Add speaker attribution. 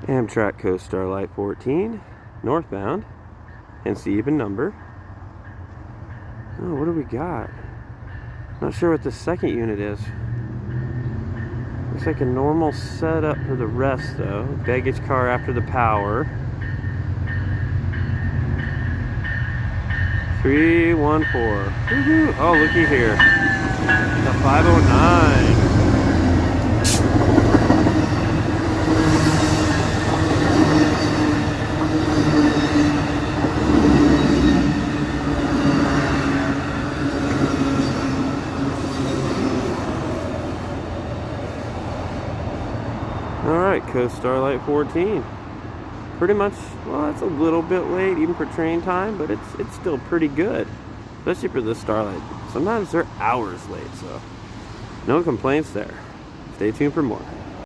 Speaker 1: Amtrak Coast Starlight 14, northbound, hence the even number. Oh, what do we got? Not sure what the second unit is. Looks like a normal setup for the rest though. Baggage car after the power. 314. Woohoo! Oh, looky here. The 509. Alright, Coast Starlight 14. Pretty much, well, it's a little bit late even for train time, but it's still pretty good. Especially for the Starlight. Sometimes they're hours late, so no complaints there. Stay tuned for more.